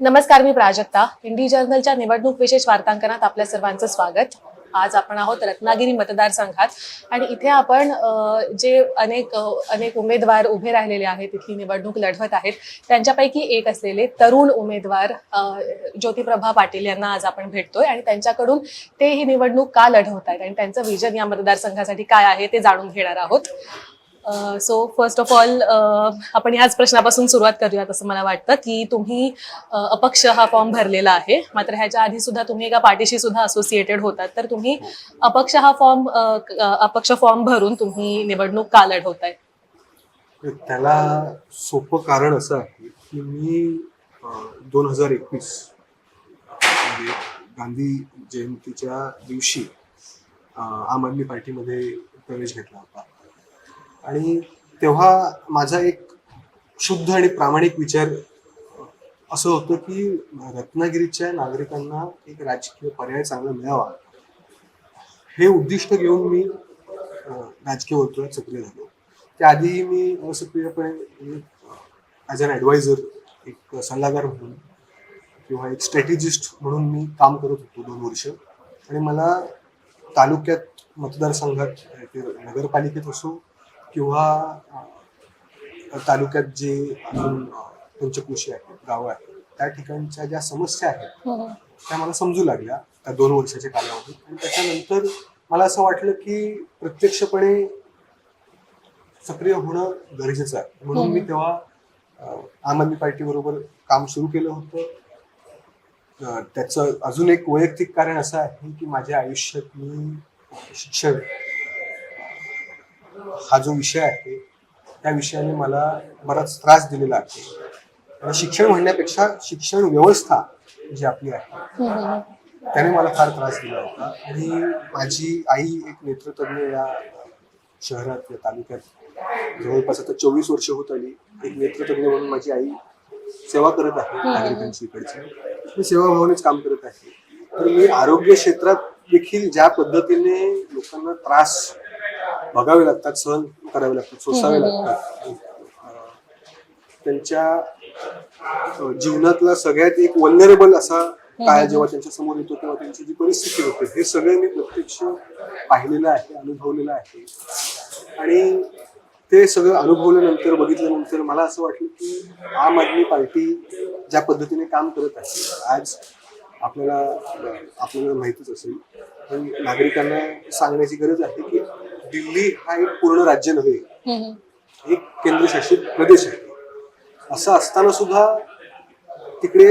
नमस्कार, मी प्राजक्ता. इंडी जर्नलच्या निवडणूक विशेष वार्तांकनात आपल्या सर्वांचं स्वागत. आज आपण आहोत रत्नागिरी मतदारसंघात आणि इथे आपण जे अनेक उमेदवार उभे राहिलेले आहेत, इथली निवडणूक लढवत आहेत, त्यांच्यापैकी एक असलेले तरुण उमेदवार ज्योतिप्रभा पाटील यांना आज आपण भेटतोय आणि त्यांच्याकडून ते ही निवडणूक का लढवत आहेत आणि त्यांचं विजन या मतदारसंघासाठी काय आहे ते जाणून घेणार आहोत. सो फर्स्ट ऑफ ऑल आपण याच प्रश्नापासून सुरुवात करूयात असं मला वाटतं की तुम्ही अपक्ष हा फॉर्म भरलेला आहे, मात्र ह्याच्या आधी सुद्धा तुम्ही एका पार्टीशी सुद्धा असोसिएटेड होतात, तर तुम्ही अपक्ष फॉर्म भरून तुम्ही निवडणूक का लढवताय? त्याला सोपं कारण असं आहे की मी 2021 म्हणजे गांधी जयंतीच्या दिवशी आम आदमी पार्टीमध्ये प्रवेश घेतला होता आणि तेव्हा माझा एक शुद्ध आणि प्रामाणिक विचार असं होतं की रत्नागिरीच्या नागरिकांना एक राजकीय पर्याय चांगला मिळावा, हे उद्दिष्ट घेऊन मी राजकीय वर्तुळात सक्रिय झालो. त्याआधीही मी सक्रियपणे ॲज अन ॲडवायझर, एक सल्लागार म्हणून किंवा एक स्ट्रॅटेजिस्ट म्हणून मी काम करत होतो 2 वर्ष. आणि मला तालुक्यात, मतदारसंघात, नगरपालिकेत असो किंवा तालुक्यात जे अजून पंचक्रोशी आहेत, गावं आहेत, त्या ठिकाणच्या ज्या समस्या आहेत त्या मला समजू लागल्या त्या 2 वर्षाच्या कालावधीत. आणि त्याच्यानंतर मला असं वाटलं की प्रत्यक्षपणे सक्रिय होणं गरजेचं आहे, म्हणून मी तेव्हा आम आदमी पार्टी बरोबर काम सुरू केलं होतं. त्याचं अजून एक वैयक्तिक कारण असं आहे की माझ्या आयुष्यात मी शिक्षण हा जो विषय आहे त्या विषयाने मला बराच त्रास दिलेला आहे. आणि शिक्षण म्हणण्यापेक्षा शिक्षण व्यवस्था जी आपली आहे त्याने मला फार त्रास दिला होता. आणि माझी आई एक नेत्रतज्ञ या शहरात, या तालुक्यात जवळपास आता 24 वर्ष होत आली. एक नेत्रतज्ञ म्हणून माझी आई सेवा करत आहे नागरिकांची इकडची. मी सेवाभावानेच काम करत आहे. तर मी आरोग्य क्षेत्रात देखील ज्या पद्धतीने लोकांना त्रास बघावे लागतात, सहन करावे लागतात, सोसावे लागतात, त्यांच्या जीवनातला सगळ्यात एक वल्नरेबल असा काळ जेव्हा त्यांच्या समोर येतो तेव्हा त्यांची जी परिस्थिती होते, हे सगळं मी प्रत्यक्ष पाहिलेलं आहे, अनुभवलेलं आहे. आणि ते सगळं अनुभवल्यानंतर, बघितल्यानंतर मला असं वाटलं की आम आदमी पार्टी ज्या पद्धतीने काम करत आहे, आज आपल्याला माहितीच असेल, पण नागरिकांना सांगण्याची गरज आहे की दिल्ली हा एक पूर्ण राज्य नव्हे, एक केंद्रशासित प्रदेश आहे. असं असताना सुद्धा तिकडे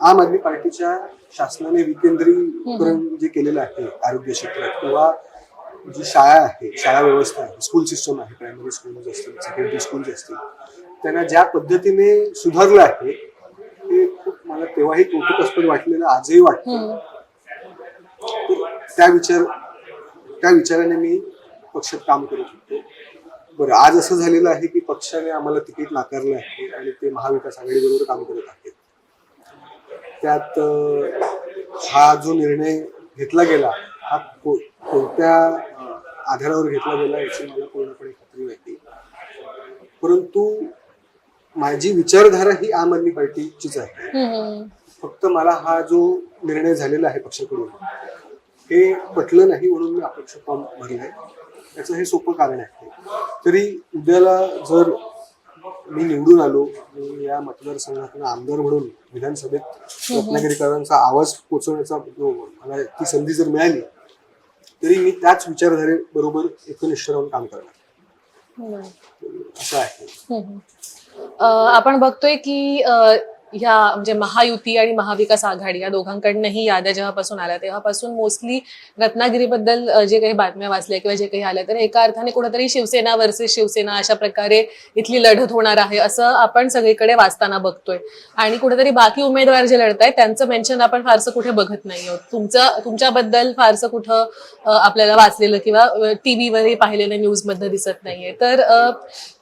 आम आदमी पार्टीच्या शासनाने विकेंद्रीकरण जे केलेलं आहे आरोग्य क्षेत्रात, किंवा जी शाळा आहे, शाळा व्यवस्था आहे, स्कूल सिस्टम आहे, प्रायमरी स्कूल असतील, सेकंडरी स्कूल असतील, त्यांना ज्या पद्धतीने सुधारलं आहे ते खूप मला तेव्हाही कौतुकास्पद वाटलेलं, आजही वाटतं. त्या विचाराने मी पक्षात काम करत होतो. बरं, आज असं झालेलं आहे की पक्षाने आम्हाला तिकीट नाकारलं आहे आणि ते महाविकास आघाडीबरोबर काम करत आहेत. त्यात हा जो निर्णय घेतला गेला हा कोणत्या आधारावर घेतला गेला याची मला पूर्णपणे खात्री नाही. परंतु माझी विचारधारा ही आम आदमी पार्टीचीच आहे. फक्त मला हा जो निर्णय झालेला आहे पक्षाकडून हे पटलं नाही, म्हणून मी अपक्ष फॉर्म भरलाय. त्याचं हे सोपं कारण आहे. तरी उद्याला जर मी निवडून आलो आणि या मतदारसंघातून आमदार म्हणून विधानसभेत रत्नागिरीकरांचा आवाज पोहोचवण्याचा मला ती संधी जर मिळाली, तरी मी त्याच विचारधारेबरोबर एकनिष्ठ राहून काम करणार असं आहे. आपण बघतोय की ह्या म्हणजे महायुती आणि महाविकास आघाडी या दोघांकडनंही याद्या जेव्हापासून आल्या तेव्हापासून मोस्टली रत्नागिरीबद्दल जे काही बातम्या वाचल्या किंवा जे काही आल्या, तर एका अर्थाने कुठेतरी शिवसेना वर्सेस शिवसेना अशा प्रकारे इथली लढत होणार आहे असं आपण सगळीकडे वाचताना बघतोय. आणि कुठेतरी बाकी उमेदवार जे लढत आहेत त्यांचं मेन्शन आपण फारसं कुठे बघत नाही आहोत. तुमच्याबद्दल फारसं कुठं आपल्याला वाचलेलं किंवा टीव्हीवरही पाहिलेलं न्यूजमध्ये दिसत नाहीये. तर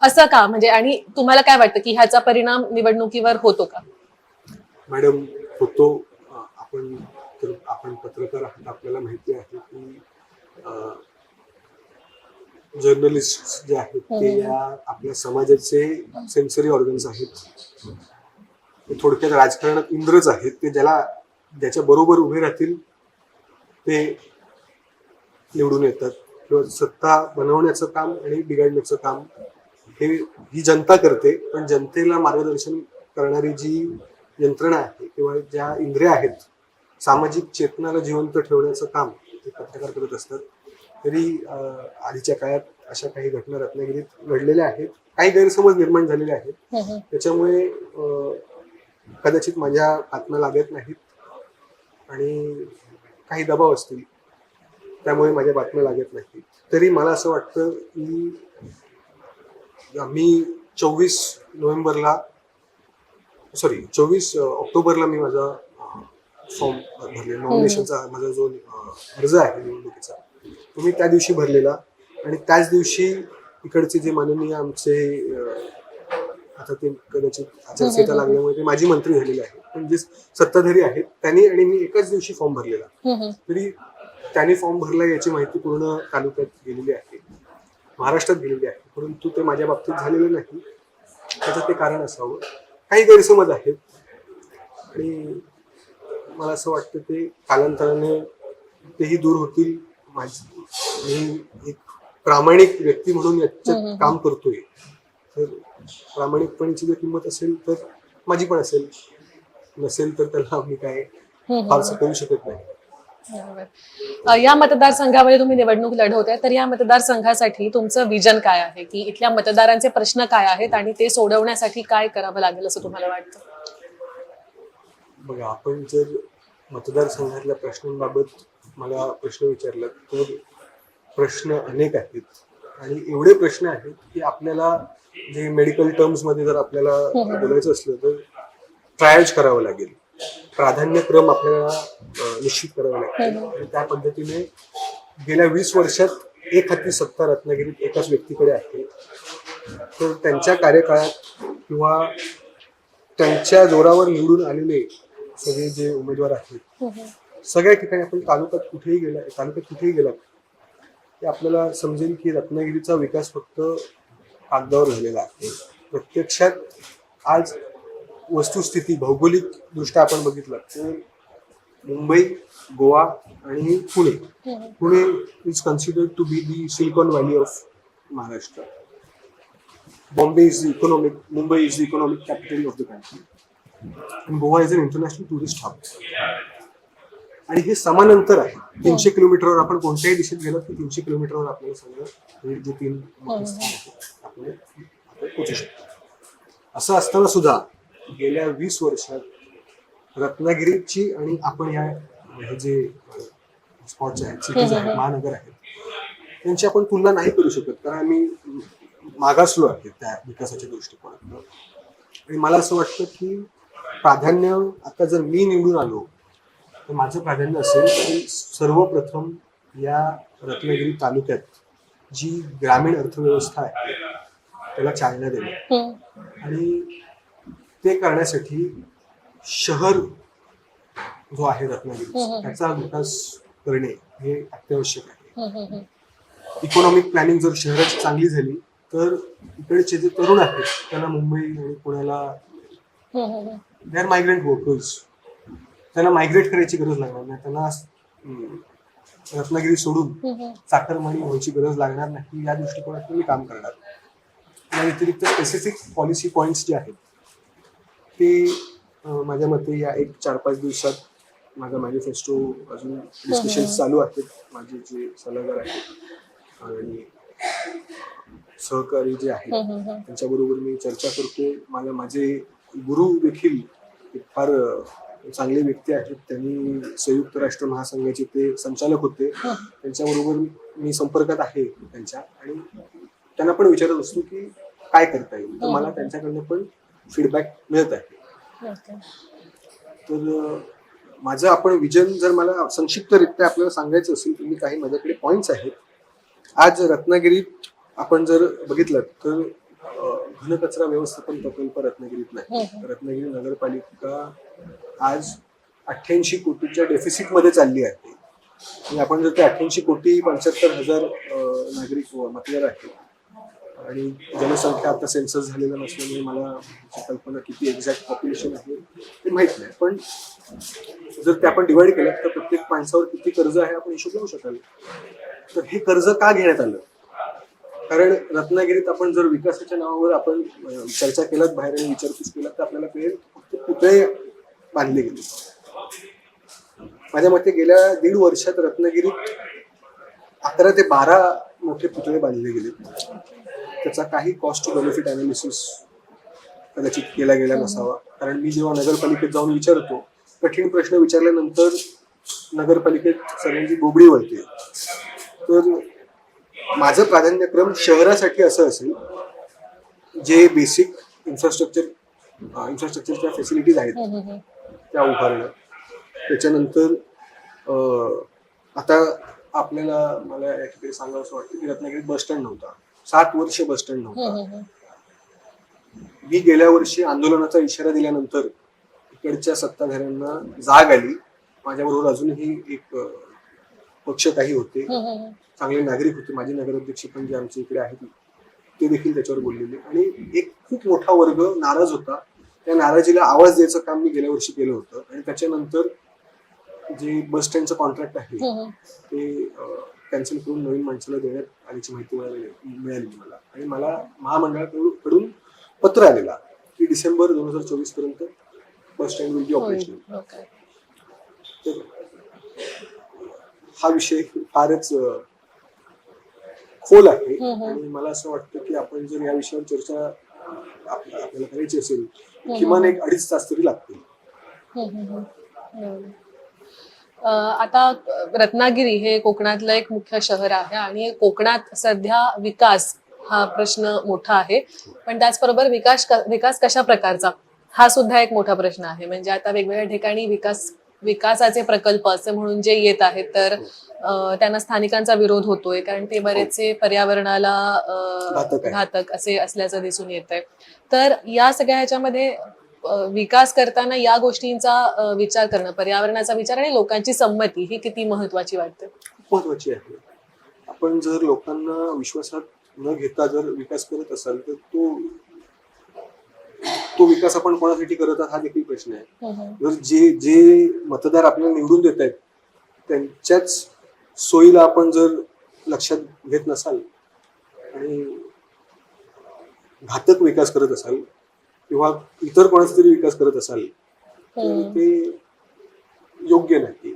असं का म्हणजे, आणि तुम्हाला काय वाटतं की ह्याचा परिणाम निवडणुकीवर होतो का? मॅडम, होतो. आपण पत्रकार आहात आपल्याला माहिती आहे की जर्नलिस्ट जे आहेत ते या आपल्या समाजाचे सेन्सरी ऑर्गन्स आहेत. ते थोडक्यात राजकारणात इंद्रच आहेत. ते ज्याच्या बरोबर उभे राहतील ते निवडून येतात किंवा सत्ता बनवण्याचं काम आणि बिघडण्याचं काम ही जनता करते. पण जनतेला मार्गदर्शन करणारी जी यंत्रणा आहे किंवा ज्या इंद्रिया आहेत, सामाजिक चेतनाला जिवंत ठेवण्याचं काम ते पत्रकार करत असतात. तरी आधीच्या काळात अशा काही घटना रत्नागिरीत घडलेल्या आहेत. काही गैरसमज निर्माण झालेले आहेत. त्याच्यामुळे कदाचित माझ्या बातम्या लागत नाहीत आणि काही दबाव असतील त्यामुळे माझ्या बातम्या लागत नाहीत. तरी मला असं वाटतं की मी 24 ऑक्टोबरला मी माझा फॉर्म भरले. नॉमिनेशनचा माझा जो अर्ज आहे निवडणुकीचा तो मी त्या दिवशी भरलेला आणि त्याच दिवशी इकडचे जे माननीय आमचे आता ते कदाचित आचारसंहिता लागल्यामुळे ते माजी मंत्री झालेले आहेत पण जे सत्ताधारी आहेत त्यांनी आणि मी एकाच दिवशी फॉर्म भरलेला. तरी त्यांनी फॉर्म भरला याची माहिती पूर्ण तालुक्यात गेलेली आहे, महाराष्ट्रात गेलेली आहे. परंतु ते माझ्या बाबतीत झालेलं नाही. त्याचं ते कारण असावं. काही गैरसमज आहेत आणि मला असं वाटतं ते कालांतराने तेही दूर होतील. मी एक प्रामाणिक व्यक्ती म्हणून याच्यात काम करतोय. तर प्रामाणिकपणीची जर किंमत असेल तर माझी पण असेल, नसेल तर त्याला मी काय फारसं करू शकत नाही. बरोबर. या मतदारसंघामध्ये तुम्ही निवडणूक लढवताय तर या मतदारसंघासाठी तुमचं विजन काय आहे की इथल्या मतदारांचे प्रश्न काय आहेत आणि ते सोडवण्यासाठी काय करावं लागेल असं तुम्हाला वाटतं? बघा, आपण जर मतदारसंघातल्या प्रश्नांबाबत मला प्रश्न विचारला तर प्रश्न अनेक आहेत आणि एवढे प्रश्न आहेत की आपल्याला जे मेडिकल टर्म्स मध्ये जर आपल्याला बोलायचं असलं तर ट्रायज करावं लागेल. प्राधान्यक्रम आपल्याला निश्चित करावा लागेल आणि त्या पद्धतीने गेल्या 20 वर्षात एक हाती सत्ता रत्नागिरीत एकाच व्यक्तीकडे आहे. तर त्यांच्या कार्यकाळात किंवा त्यांच्या जोरावर निवडून आलेले सगळे जे उमेदवार आहेत सगळ्या ठिकाणी आपण तालुक्यात कुठेही गेला ते आपल्याला समजेल की रत्नागिरीचा विकास फक्त कागदावर झालेला आहे. प्रत्यक्षात आज वस्तुस्थिती भौगोलिक दृष्ट्या आपण बघितलं तर मुंबई, गोवा आणि Pune is considered to be the Silicon Valley of Maharashtra. Mumbai is the economic capital of the country and Goa is an international tourist hub. आणि हे समांतर आहे. 300 किलोमीटरवर आपण कोणत्याही दिशेत गेलो की 300 किलोमीटरवर आपल्याला सगळं जे 3 मोठे स्थान आहेत आपण पोहोचू शकतो. असं असताना सुद्धा गेल्या 20 वर्षात रत्नागिरीची आणि आपण हे जे स्पॉट्स आहेत, सिटीज आहेत, महानगर आहेत, त्यांची आपण तुलना नाही करू शकत कारण आम्ही मागासलो आहे त्या विकासाच्या दृष्टिकोनातून. आणि मला असं वाटतं की प्राधान्य आता जर मी निवडून आलो तर माझं प्राधान्य असेल की सर्वप्रथम या रत्नागिरी तालुक्यात जी ग्रामीण अर्थव्यवस्था आहे त्याला चालना देणं आणि ते करण्यासाठी शहर जो आहे रत्नागिरी त्याचा विकास करणे हे अत्यावश्यक आहे. इकॉनॉमिक प्लॅनिंग जर शहराची चांगली झाली तर इकडचे जे तरुण आहेत त्यांना मुंबई आणि पुण्याला दे आर मायग्रेंट वर्कर्स, त्यांना मायग्रेट करायची गरज लागणार नाही. त्यांना रत्नागिरी सोडून चाकरमानी व्हायची गरज लागणार नाही. या दृष्टिकोनातून मी काम करणार. या व्यतिरिक्त स्पेसिफिक पॉलिसी पॉइंट्स जे आहेत ते माझ्या मते या 4-5 दिवसात माझा मॅनिफेस्टो अजून डिस्कशन चालू आहेत. माझे जे सल्लागार आहेत आणि सहकारी जे आहेत त्यांच्याबरोबर मी चर्चा करतो. माझे गुरु देखील फार चांगले व्यक्ती आहेत. त्यांनी संयुक्त राष्ट्र महासंघाचे ते संचालक होते. त्यांच्याबरोबर मी संपर्कात आहे त्यांच्या आणि त्यांना पण विचारत असतो की काय करता येईल. तर मला त्यांच्याकडनं पण फीडबॅक मिळत आहे. तर माझं आपण विजन जर मला संक्षिप्तरित्या आपल्याला सांगायचं असेल तर मी काही माझ्याकडे पॉइंट्स आहेत. आज रत्नागिरीत आपण जर बघितलं तर घनकचरा व्यवस्थापन प्रकल्प रत्नागिरीत नाही. रत्नागिरी नगरपालिका आज 88 कोटीच्या डेफिसिटमध्ये चालली आहे. आणि आपण जर ते 88 कोटी 75,000 नागरिक मतदार आहेत आणि जनसंख्या आता सेन्सस झालेला नसल्यामुळे मला त्याची कल्पना किती एक्झॅक्ट पॉप्युलेशन आहे ते माहित नाही, पण जर ते आपण डिवाइड केलं तर प्रत्येक माणसावर किती कर्ज आहे आपण हिशोब लावू शकाल. तर हे कर्ज का घेण्यात आलं? कारण रत्नागिरीत आपण जर विकासाच्या नावावर आपण चर्चा केलात बाहेर आणि विचारपूस केलात तर आपल्याला कळेल फक्त पुतळे बांधले गेले. माझ्या मते गेल्या 1.5 वर्षात रत्नागिरीत 11 ते 12 मोठे पुतळे बांधले गेले. त्याचा काही कॉस्ट टू बेनिफिट अनालिसिस कदाचित केला गेला नसावा. कारण मी जेव्हा नगरपालिकेत जाऊन विचारतो, कठीण प्रश्न विचारल्यानंतर नगरपालिकेत सर्वांची बोबडी वळते. तर माझं प्राधान्यक्रम शहरासाठी असं असेल जे बेसिक इन्फ्रास्ट्रक्चरच्या फॅसिलिटीज आहेत त्या उभारणं. त्याच्यानंतर आता आपल्याला मला या ठिकाणी सांगावं असं वाटतं की रत्नागिरीत बस स्टँड नव्हता, 7 वर्ष बस स्टँड नव्हता. मी गेल्या वर्षी आंदोलनाचा इशारा दिल्यानंतर इकडच्या सत्ताधाऱ्यांना जाग आली. माझ्याबरोबर अजूनही एक पक्ष काही होते, चांगले नागरिक होते, माझे नगराध्यक्ष पण जे आमच्या इकडे आहेत ते देखील त्याच्यावर बोललेले. आणि एक खूप मोठा वर्ग नाराज होता. त्या नाराजीला आवाज द्यायचं काम मी गेल्या वर्षी केलं होतं. आणि त्याच्यानंतर जे बस स्टँडचं कॉन्ट्रॅक्ट आहे ते कॅन्सल करून नवीन माणसाला देण्यात आल्याची माहिती मिळाली मला. आणि मला महामंडळाकडून पत्र आलेला की डिसेंबर 2024 पर्यंत bus stand will be operational. तर हा विषय फारच खोल आहे आणि मला असं वाटतं की आपण जर या विषयावर चर्चा आपल्याला करायची असेल किमान 1-2.5 तास तरी लागतील. आता रत्नागिरी हे कोकणातलं एक मुख्य शहर आहे आणि कोकणात सध्या विकास हा प्रश्न मोठा आहे, पण त्याचबरोबर विकास कशा प्रकारचा हा सुद्धा एक मोठा प्रश्न आहे. म्हणजे आता वेगवेगळ्या ठिकाणी विकासाचे प्रकल्प असे म्हणून जे येत आहेत तर त्यांना स्थानिकांचा विरोध होतोय कारण ते बरेचसे पर्यावरणाला घातक असे असल्याचं दिसून येत आहे. तर या सगळ्या ह्याच्यामध्ये विकास करताना या गोष्टींचा विचार करणं, पर्यावरणाचा विचार आणि लोकांची संमती ही किती महत्वाची वाटते? खूप महत्वाची आहे. आपण जर लोकांना विश्वासात न घेता जर विकास करत असाल तर तो विकास आपण कोणासाठी करत आहात हा देखील प्रश्न आहे. जर जे मतदार आपल्याला निवडून देत आहेत त्यांच्याच सोयीला आपण जर लक्षात घेत नसाल आणि घातक विकास करत असाल किंवा इतर कोणाचा तरी विकास करत असाल तर ते योग्य नाही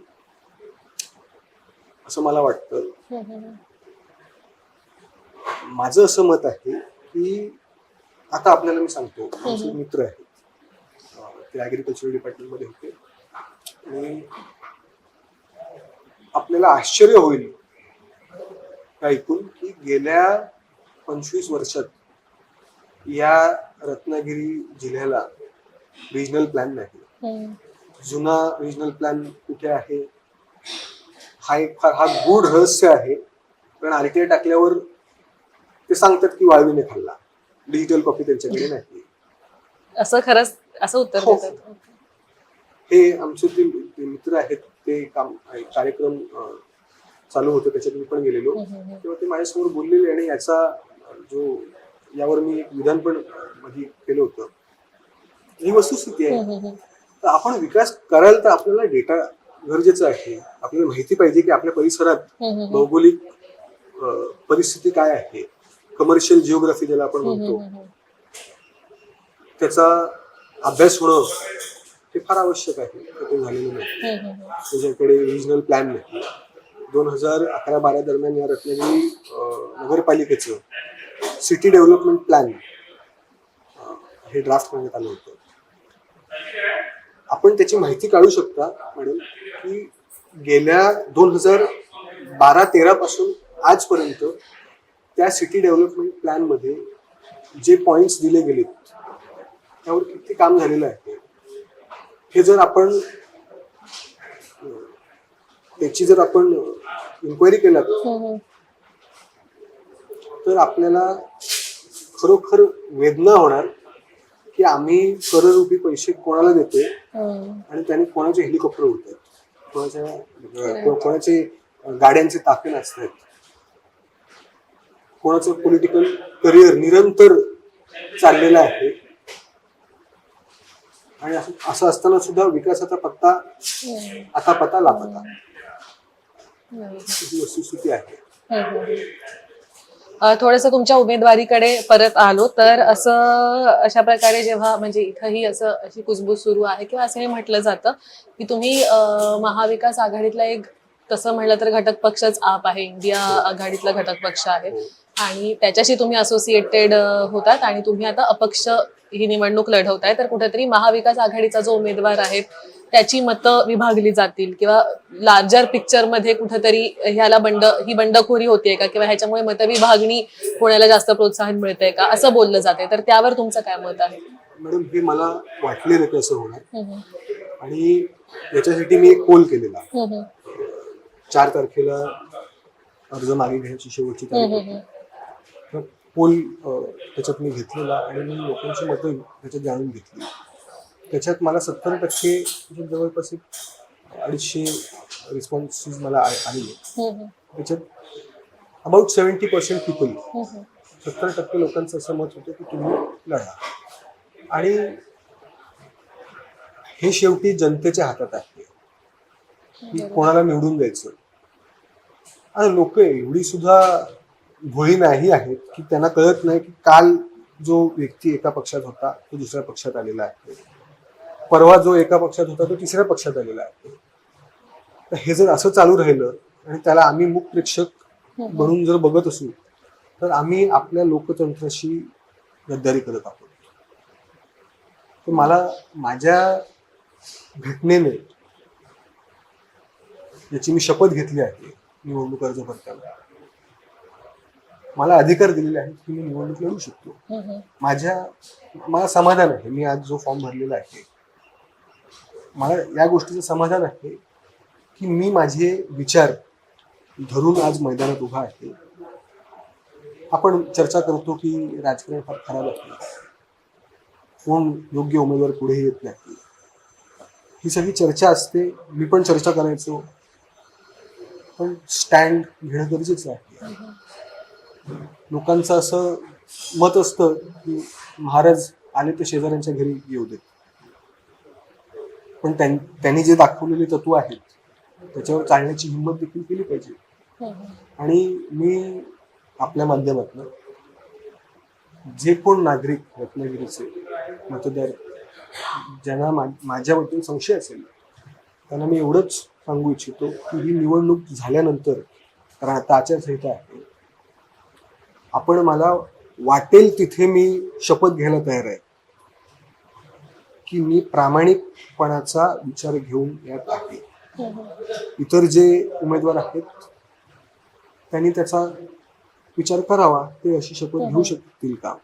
असं मला वाटतं. माझं असं मत आहे की आता आपल्याला मी सांगतो, आमचे मित्र आहेत ते ऍग्रिकल्चर डिपार्टमेंट मध्ये होते आणि आपल्याला आश्चर्य होईल ऐकून की गेल्या 25 वर्षात या रत्नागिरी जिल्ह्याला रिजनल प्लॅन नाही. जुना रिजनल प्लॅन कुठे आहे हा गूढ रहस्य आहे. कारण आरटीआय टाकल्यावर ते सांगतात की वाळवीने खाल्ला, डिजिटल कॉपी त्यांच्याकडे नाही. असं खरंच असं उत्तर देतात? हे आमचे जे मित्र आहेत ते कार्यक्रम चालू होते त्याच्यात मी पण गेलेलो तेव्हा ते माझ्यासमोर बोललेले आणि यावर मी एक विधान पण मध्ये केलं होतं. ही वस्तुस्थिती आहे. तर आपण विकास करायला तर आपल्याला डेटा गरजेचं आहे. आपल्याला माहिती पाहिजे की आपल्या परिसरात भौगोलिक परिस्थिती काय आहे, कमर्शियल जिओग्राफी ज्याला आपण म्हणतो त्याचा अभ्यास होणं हे फार आवश्यक आहे. ते झालेलं नाही. त्याच्याकडे रिजनल प्लॅन नाही. 2011-12 दरम्यान या रत्नागिरी नगरपालिकेचं सिटी डेव्हलपमेंट प्लॅन हे ड्राफ्ट करण्यात आलं होतं. आपण त्याची माहिती काढू शकता मॅडम की गेल्या 2012-13 पासून आजपर्यंत त्या सिटी डेव्हलपमेंट प्लॅन मध्ये जे पॉइंट्स दिले गेलेत त्यावर किती काम झालेलं आहे हे जर आपण त्याची जर आपण इन्क्वायरी केलात तर आपल्याला खरोखर वेदना होणार की आम्ही कररूपी पैसे कोणाला देतोय हम्म. आणि त्याने कोणाचे हेलिकॉप्टर उडत आहेत, कोणाचे गाड्यांचे ताफे नसतात, कोणाचं पॉलिटिकल करिअर निरंतर चाललेलं आहे. आणि असं असताना सुद्धा विकासाचा पत्ता आता पता लापता ही वस्तुस्थिती आहे. थोडंसं तुमच्या उमेदवारीकडे परत आलो तर अशा प्रकारे जेव्हा म्हणजे इथंही अशी कुजबूज सुरू आहे किंवा असंही म्हटलं जातं की तुम्ही महाविकास आघाडीतला एक तसं म्हणलं तर घटक पक्षच आप आहे, इंडिया आघाडीतला घटक पक्ष आहे आणि त्याच्याशी तुम्ही असोसिएटेड होतात आणि तुम्ही आता अपक्ष ही निवडणूक लढवताय, तर कुठेतरी महाविकास आघाडीचा जो उमेदवार आहे त्याची मतं विभागली जातील किंवा लार्जर पिक्चर मध्ये कुठेतरी ही बंडखोरी होतीये का किंवा ह्याच्यामुळे मतविभागणी होण्याला जास्त प्रोत्साहन मिळतंय का असं बोललं जाते, तर त्यावर तुमचं काय मत आहे? मॅडम, हे मला वाटलेलं की असं होणार आणि याच्यासाठी मी एक पोल केलेला. 4 तारखेला अर्ज मागे घ्यायची शेवटची तारीख होती. पोल त्याच्यात मी घेतलेला आणि मी लोकांची मतं त्याच्यात जाणून घेतली. त्याच्यात मला 70% जवळपास 250 रिस्पॉन्सेस मला आले. त्याच्यात अबाउट 70% पीपल 70% लोकांचं असं मत होतं की तुम्ही लढा. आणि हे शेवटी जनतेच्या हातात आहे की कोणाला निवडून द्यायचं. आणि लोक एवढी सुद्धा भोळी नाही आहेत की त्यांना कळत नाही की काल जो व्यक्ती एका पक्षात होता तो दुसऱ्या पक्षात आलेला आहे, परवा जो एका पक्षात होता तो तिसऱ्या पक्षात आलेला आहे. तर हे जर असं चालू राहिलं आणि त्याला आम्ही मूक प्रेक्षक म्हणून जर बघत असू तर आम्ही आपल्या लोकतंत्राशी गद्दारी करत आहोत. तर मला माझ्या घटनेने याची मी शपथ घेतली आहे. निवडणूक अर्ज भरताना मला अधिकार दिलेले आहेत की मी निवडणूक लढू शकतो. मला समाधान आहे. मी आज जो फॉर्म भरलेला आहे मला या गोष्टीचं समाधान आहे की मी माझे विचार धरून आज मैदानात उभा आहे. आपण चर्चा करतो की राजकारण फार खराब आहे, कोण योग्य उमेदवार पुढे येत नाही, ही सगळी चर्चा असते. मी पण चर्चा करायचो, पण स्टँड घेणं गरजेचं आहे. लोकांचं असं मत असतं की महाराज आले तर शेजाऱ्यांच्या घरी येऊ देत, पण त्यांनी जे दाखवलेले तत्व आहेत त्याच्यावर चालण्याची हिंमत देखील केली पाहिजे. आणि मी आपल्या माध्यमातून जे कोण नागरिक रत्नागिरीचे मतदार ज्यांना माझ्याबद्दल संशय असेल त्यांना मी एवढंच सांगू इच्छितो की ही निवडणूक झाल्यानंतर, कारण आता आचारसंहिता आहे, आपण मला वाटेल तिथे मी शपथ घ्यायला तयार आहे की मी प्रामाणिकपणाचा विचार घेऊन यात आहे. इतर जे उमेदवार आहेत त्यांनी त्याचा विचार करावा, ते अशी शपथ घेऊ शकतील का.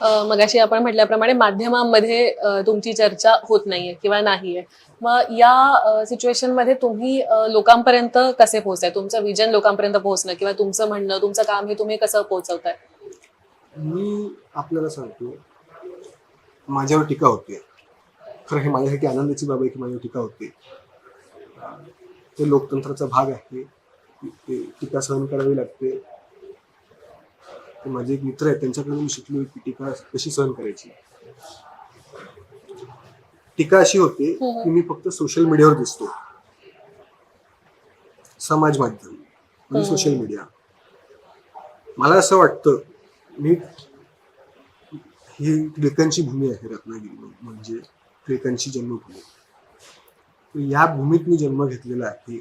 मगाशी आपण म्हटल्याप्रमाणे माध्यमांमध्ये तुमची चर्चा होत नाहीये किंवा नाहीये, मग या सिच्युएशन मध्ये तुम्ही लोकांपर्यंत कसे पोहोचताय? तुमचं विजन लोकांपर्यंत पोहोचणं किंवा तुमचं म्हणणं, तुमचं काम हे तुम्ही कसं पोहोचवताय? मी आपल्याला सांगतो, माझ्यावर टीका होते. खरं हे माझ्यासाठी आनंदाची बाब आहे की माझ्यावर टीका होते. ते लोकतंत्राचा भाग आहे, ते टीका सहन करावी लागते. माझे एक मित्र आहेत, त्यांच्याकडून मी शिकलो की टीका कशी सहन करायची. टीका अशी होते की मी फक्त सोशल मीडियावर दिसतो, समाज माध्यम म्हणजे सोशल मीडिया. मला असं वाटतं, ही टिळकांची भूमी आहे रत्नागिरी, म्हणजे टिळकांची जन्मभूमी. या भूमीत मी जन्म घेतलेला आहे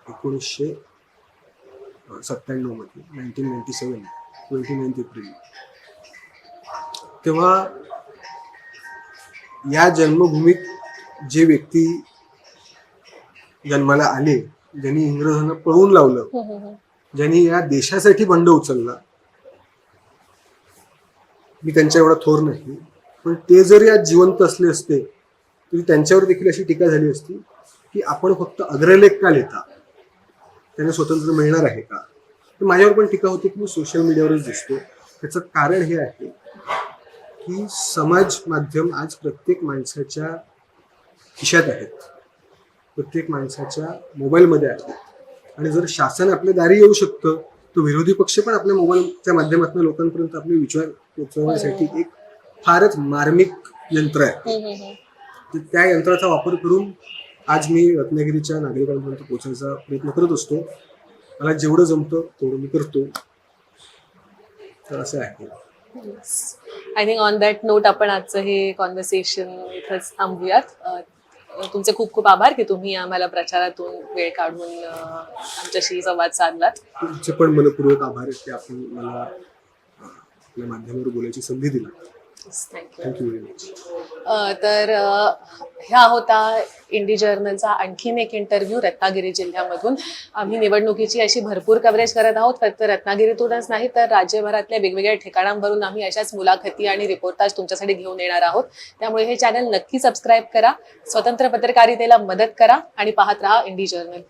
1997 मध्ये, 1997 29 एप्रिल. तेव्हा या जन्मभूमीत जे व्यक्ती जन्माला आले, ज्यांनी इंग्रजांना पळवून लावलं, ज्यांनी या देशासाठी बंड उचलला, मी त्यांच्या एवढा थोर नाही, पण ते जर या जिवंत असले असते तरी त्यांच्यावर देखील अशी टीका झाली असती की आपण फक्त अग्रलेख का लिहिता, त्यांना स्वतंत्र मिळणार आहे का. तर माझ्यावर पण टीका होती की मी सोशल मीडियावरच दिसतो. त्याचं कारण हे आहे की समाज माध्यम आज प्रत्येक माणसाच्या खिशात आहेत, प्रत्येक माणसाच्या मोबाईलमध्ये आहेत. आणि जर शासन आपल्या दारी येऊ शकतं तर विरोधी पक्ष पण आपल्या मोबाईलच्या माध्यमातून लोकांपर्यंत आपले विचार पोहोचवण्यासाठी एक फारच मार्मिक यंत्र आहे. तर त्या यंत्राचा वापर करून आज मी रत्नागिरीच्या नागरिकांपर्यंत पोहोचण्याचा प्रयत्न करत असतो. मला जेवढं जमतं तेवढं मी करतो. तर असं आहे. I think on that note आपण आजचं हे कॉन्व्हर्सेशन इथंच थांबूयात. तुमचे खूप खूप आभार की तुम्ही आम्हाला प्रचारातून वेळ काढून आमच्याशी संवाद साधलात. तुमचे पण मनपूर्वक आभार की आपण मला आपल्या माध्यमावर बोलायची संधी दिली. थँक्यू. Thank you very much. तर ह्या होता इंडी जर्नलचा आणखीन एक इंटरव्ह्यू रत्नागिरी जिल्ह्यामधून. आम्ही निवडणुकीची अशी भरपूर कव्हरेज करत आहोत. फक्त रत्नागिरीतूनच नाही तर राज्यभरातल्या वेगवेगळ्या ठिकाणांवरून आम्ही अशाच मुलाखती आणि रिपोर्टाज तुमच्यासाठी घेऊन येणार आहोत. त्यामुळे हे चॅनल नक्की सबस्क्राईब करा, स्वतंत्र पत्रकारितेला मदत करा आणि पाहत राहा इंडी जर्नल.